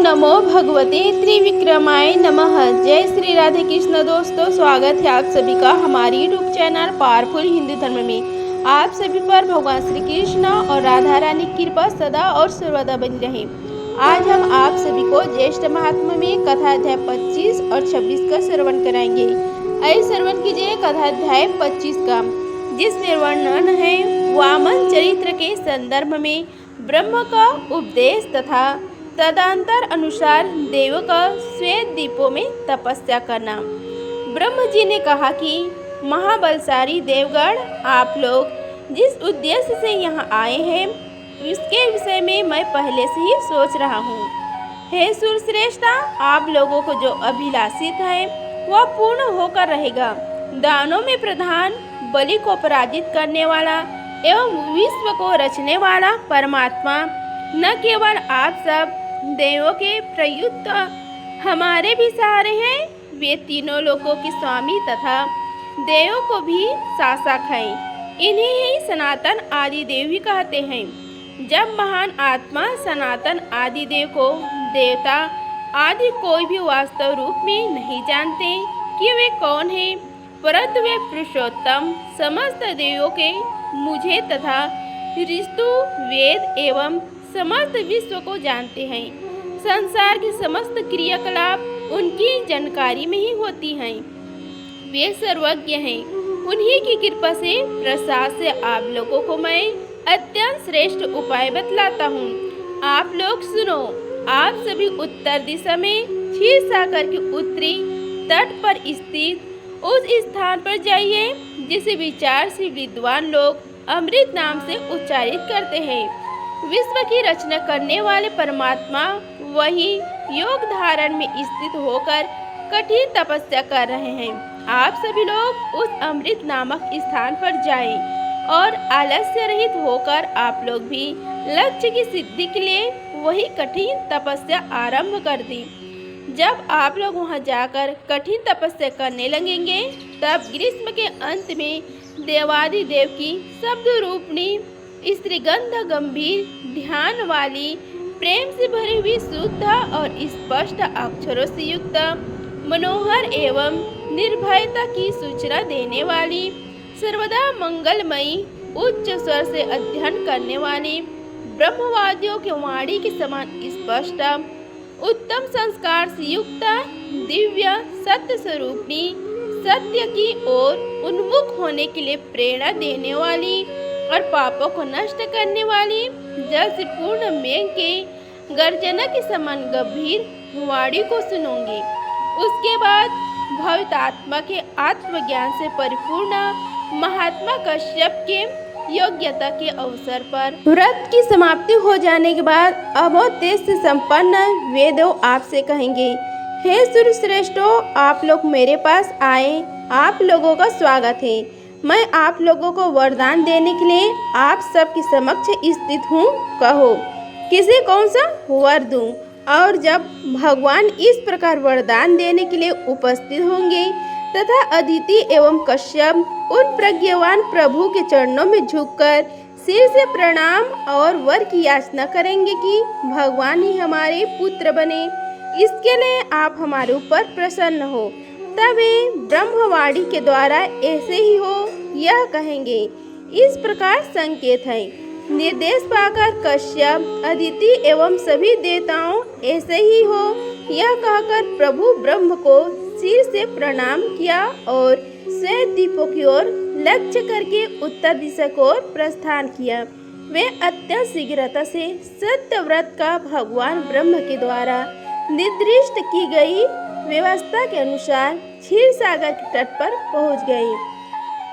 नमो भगवते त्रिविक्रमाय नमः। जय श्री राधे कृष्ण। दोस्तों, स्वागत है आप सभी का हमारी यूट्यूब चैनल पावरफुल हिंदू धर्म में। आप सभी पर भगवान श्री कृष्ण और राधा रानी की कृपा सदा और सर्वदा बनी रहे। आज हम आप सभी को ज्येष्ठ महात्मा में कथा अध्याय 25 और 26 का श्रवण कराएंगे। आइए श्रवण कीजिए कथा अध्याय 25 का, जिसमें वर्णन है वामन चरित्र के संदर्भ में ब्रह्म का उपदेश तथा तदंतर अनुसार देव का श्वेत द्वीपों में तपस्या करना। ब्रह्म जी ने कहा कि महाबलशाली देवगण, आप लोग जिस उद्देश्य से यहाँ आए हैं उसके विषय में मैं पहले से ही सोच रहा हूँ। हे सुरश्रेष्ठा, आप लोगों को जो अभिलाषित है वह पूर्ण होकर रहेगा। दानों में प्रधान, बलि को पराजित करने वाला एवं विश्व को रचने वाला परमात्मा न केवल आप सब देवों के प्रयुक्त हमारे भी सहारे हैं, वे तीनों लोकों के स्वामी तथा देवों को भी शासक हैं। इन्हीं ही सनातन आदि देव भी कहते हैं। जब महान आत्मा सनातन आदि देव को देवता आदि कोई भी वास्तव रूप में नहीं जानते कि वे कौन हैं, परंतु वे पुरुषोत्तम समस्त देवों के मुझे तथा ऋतु वेद एवं समस्त विश्व को जानते हैं। संसार की समस्त क्रियाकलाप उनकी जानकारी में ही होती हैं। वे सर्वज्ञ हैं। उन्हीं की कृपा से प्रसाद से आप लोगों को मैं अत्यंत श्रेष्ठ उपाय बतलाता हूँ। आप लोग सुनो। आप सभी उत्तर दिशा में क्षीर सागर के उत्तरी तट पर स्थित उस स्थान पर जाइए जिसे विचार से विद्वान लोग अमृत नाम से उच्चारित करते हैं। विश्व की रचना करने वाले परमात्मा वही योग धारण में स्थित होकर कठिन तपस्या कर रहे हैं। आप सभी लोग उस अमृत नामक स्थान पर जाएं और आलस्य रहित होकर आप लोग भी लक्ष्य की सिद्धि के लिए वही कठिन तपस्या आरंभ कर दी। जब आप लोग वहां जाकर कठिन तपस्या करने लगेंगे तब ग्रीष्म के अंत में देवादि देव की शब्द रूपणी स्त्रीगंध गंभीर ध्यान वाली प्रेम से भरी हुई शुद्ध और स्पष्ट अक्षरों से युक्त मनोहर एवं निर्भयता की सूचना देने वाली सर्वदा मंगलमयी उच्च स्वर से अध्ययन करने वाली ब्रह्मवादियों की वाणी के समान स्पष्ट उत्तम संस्कार से युक्त दिव्य सत्य स्वरूपणी सत्य की ओर उन्मुख होने के लिए प्रेरणा देने वाली और पापों को नष्ट करने वाली जल से पूर्ण मेघ के गर्जना के समान गंभीर वाणी को सुनूंगी। उसके बाद भवितात्मा के आत्मज्ञान से परिपूर्ण महात्मा कश्यप के योग्यता के अवसर पर व्रत की समाप्ति हो जाने के बाद अबोध तेज से संपन्न वेदों आपसे कहेंगे, हे सूर्यश्रेष्ठों, आप लोग मेरे पास आए, आप लोगों का स्वागत है। मैं आप लोगों को वरदान देने के लिए आप सबके समक्ष स्थित हूँ। कहो किसे कौन सा वर दूँ। और जब भगवान इस प्रकार वरदान देने के लिए उपस्थित होंगे तथा अदिति एवं कश्यप उन प्रज्ञावान प्रभु के चरणों में झुककर सिर से प्रणाम और वर की याचना करेंगे कि भगवान ही हमारे पुत्र बने, इसके लिए आप हमारे ऊपर प्रसन्न हो। तब वे ब्रह्मवाणी के द्वारा ऐसे ही हो यह कहेंगे। इस प्रकार संकेत है। निर्देश पाकर कश्यप अदिति एवं सभी देवताओं ऐसे ही हो यह कहकर प्रभु ब्रह्म को सिर से प्रणाम किया और श्वेत द्वीपों की ओर लक्ष्य करके उत्तर दिशा को ओर प्रस्थान किया। वे अत्यंत शीघ्रता से सत्य व्रत का भगवान ब्रह्म के द्वारा निर्दिष्ट की गई व्यवस्था के अनुसार क्षीर सागर के तट पर पहुंच गए।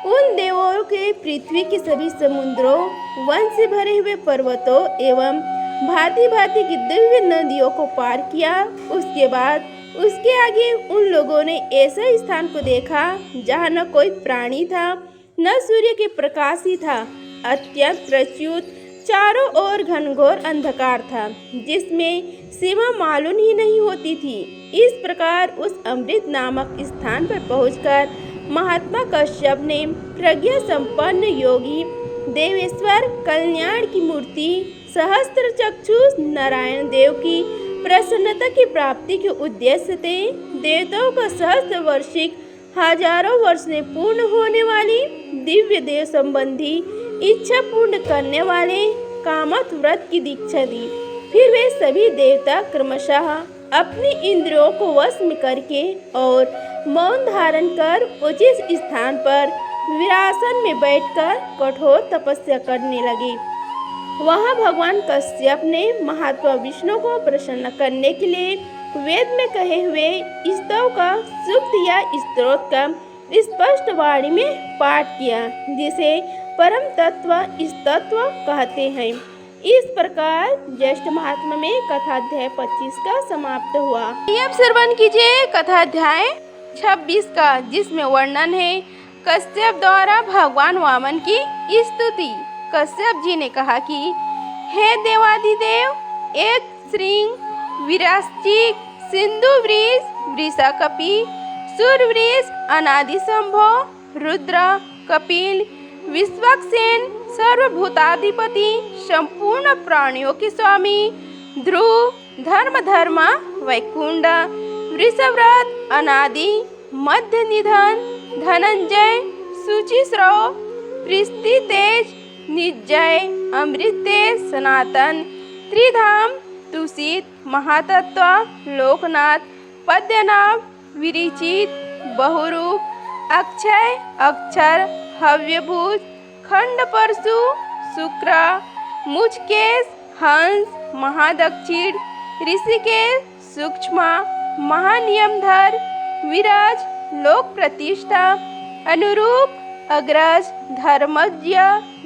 उन देवों के पृथ्वी के सभी समुद्रों, वन से भरे हुए पर्वतों एवं भांति भांति की दिव्य नदियों को पार किया। उसके बाद उसके आगे उन लोगों ने ऐसे स्थान को देखा जहाँ न कोई प्राणी था न सूर्य के प्रकाश ही था। अत्यंत प्रच्युत चारों ओर घनघोर अंधकार था जिसमें सीमा मालूम ही नहीं होती थी। इस प्रकार उस अमृत नामक स्थान पर पहुंचकर महात्मा कश्यप ने प्रज्ञा संपन्न योगी देवेश्वर कल्याण की मूर्ति सहस्त्र चक्षु नारायण देव की प्रसन्नता की प्राप्ति के उद्देश्य से देवताओं का सहस्त्र वार्षिक हजारों वर्ष में पूर्ण होने वाली दिव्य देव संबंधी इच्छा पूर्ण करने वाले कामत व्रत की दीक्षा दी। फिर वे सभी देवता क्रमशः अपनी इंद्रियों को वश में करके और मौन धारण कर उचित स्थान पर विरासन में बैठकर कठोर तपस्या करने लगे। वहाँ भगवान कश्यप ने महात्मा विष्णु को प्रसन्न करने के लिए वेद में कहे हुए स्तव का सूक्त या स्तोत्र का स्पष्ट वाणी में पाठ किया, जिसे परम तत्व स्तत्व कहते हैं। इस प्रकार ज्येष्ठ महात्मा में कथाध्याय 25 का समाप्त हुआ। अब श्रवण कीजिए कथाध्याय 26 का, जिसमें वर्णन है कश्यप द्वारा भगवान वामन की स्तुति। कश्यप जी ने कहा कि हे देवादिदेव, एक श्रृंग, विराश्चिक, सिंधु वृष, वृषाकपि, सूर्यवृष, अनादि शंभो, रुद्र, कपिल, विश्वक्सेन, सर्वभूताधिपति, संपूर्ण प्राणियों के स्वामी, ध्रुव, धर्मा, वैकुंठ, वृषव्रत, अनादि, मध्य निधन, धनंजय, शुचिश्रव, पृष्ठितेज, निजय, अमृतेज, सनातन, त्रिधाम, तुषित, महातत्व, लोकनाथ, पद्यनाभ, विरिचित, बहुरूप, अक्षय, अक्षर, हव्यभूत, खंड परशु, शुक्र, मुचकेश, हंस, महादक्षिण, ऋषिकेश, सूक्ष्म, महानियमधर, विराज, लोक प्रतिष्ठा, अनुरूप, अग्रज, धर्मज्ञ,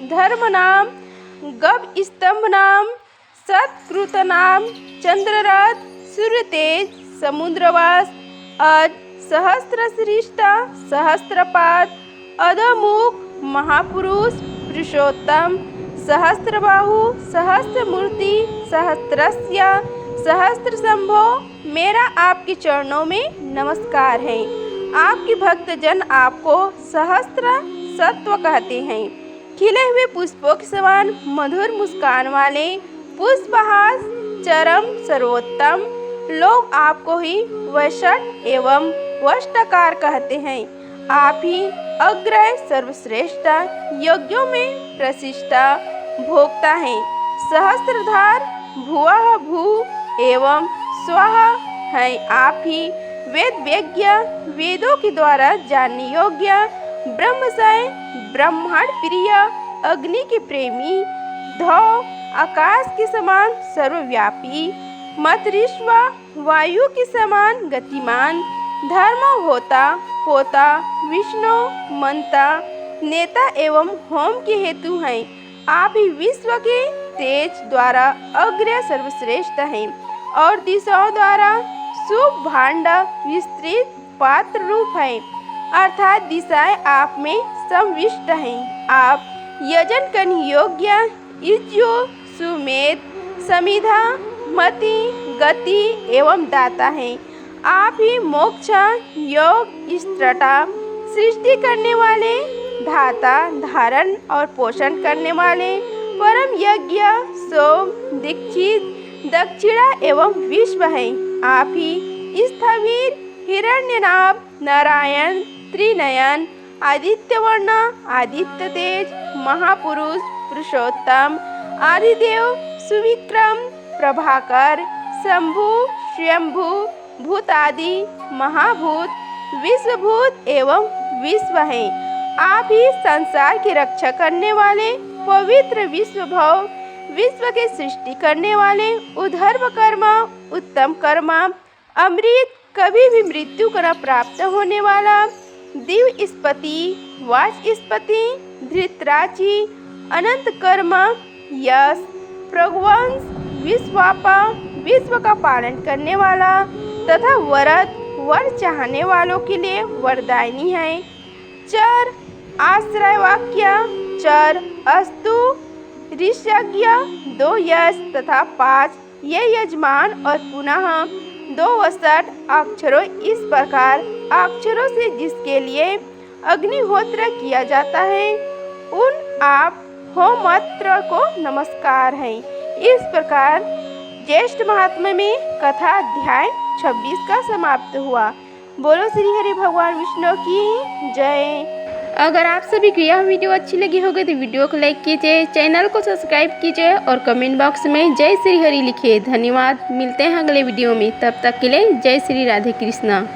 धर्मनाम, गभ स्तंभ नाम, सत्कृत नाम, चंद्ररथ, सूर्यतेज, समुद्रवास, अज, सहस्रश्रेष्ठा, सहस्रपाद, अधमुख, महापुरुष, पुरुषोत्तम, सहस्रबाहु, सहस्रमूर्ति, सहस्रस्य, सहस्रशंभो, मेरा आपके चरणों में नमस्कार है। आपके भक्तजन आपको सहस्त्र सत्व कहते हैं। खिले हुए पुष्पों के समान मधुर मुस्कान वाले, पुष्पहास, चरम, सर्वोत्तम, लोग आपको ही वैशट एवं वष्टकार कहते हैं। आप ही अग्रय, सर्वश्रेष्ठ, यज्ञों में प्रशिष्ट, भोक्ता हैं। सहस्त्रधार, भुवः भू एवं स्वः हैं। आप ही वेद वेज्ञ, वेदों के द्वारा जानने योग्य, ब्रह्मशय, ब्रह्मांड प्रिय, अग्नि के प्रेमी, धौ, आकाश के समान सर्वव्यापी, मतरिश्व, वायु के समान गतिमान, धर्म होता, विष्णु, मंता, नेता एवं होम के हेतु हैं। आप ही विश्व के तेज द्वारा अग्र सर्वश्रेष्ठ हैं और दिशाओं द्वारा शुभ भांड विस्तृत पात्र रूप है, अर्थात दिशाएं आप में संविष्ट हैं। आप यजन करने योग्य, इज्जो, सुमेध, समिधा, मति, गति एवं दाता हैं। आप ही मोक्ष, योग, स्त्रटा, सृष्टि करने वाले, धाता, धारण और पोषण करने वाले, परम यज्ञ, सोम, दीक्षित, दक्षिणा एवं विश्व हैं। आप ही स्थविर, हिरण्यनाभ, नारायण, त्रिनयन, आदित्यवर्ण, आदित्य तेज, महापुरुष, पुरुषोत्तम, आदिदेव, सुविक्रम, प्रभाकर, शंभु, स्वयंभू, भूतादि, महाभूत, विश्वभूत एवं विश्व हैं। आप ही संसार की रक्षा करने वाले, पवित्र विश्वभव, विश्व की सृष्टि करने वाले, उधर्व कर्म, उत्तम कर्म, अमृत, कभी भी मृत्यु का प्राप्त होने वाला, दिव्यस्पति, वाचस्पति, धृतराजी, अनंत कर्म, यश, प्रघुवंश, विश्वापा, विश्व का पालन करने वाला तथा वरद, वर चाहने वालों के लिए वरदायिनी है। चर, आश्रय वाक्य, चर, अस्तु, ऋषज्ञ, 2 यश तथा 5 ये यजमान और पुनः 2 वसठ अक्षरों। इस प्रकार अक्षरों से जिसके लिए अग्निहोत्र किया जाता है, उन आप होमत्र को नमस्कार है। इस प्रकार ज्येष्ठ महात्म्य में कथा अध्याय 26 का समाप्त हुआ। बोलो श्री हरि भगवान विष्णु की जय। अगर आप सभी को यह वीडियो अच्छी लगी होगी तो वीडियो को लाइक कीजिए, चैनल को सब्सक्राइब कीजिए और कमेंट बॉक्स में जय श्री हरि लिखिए। धन्यवाद। मिलते हैं अगले वीडियो में, तब तक के लिए जय श्री राधे कृष्णा।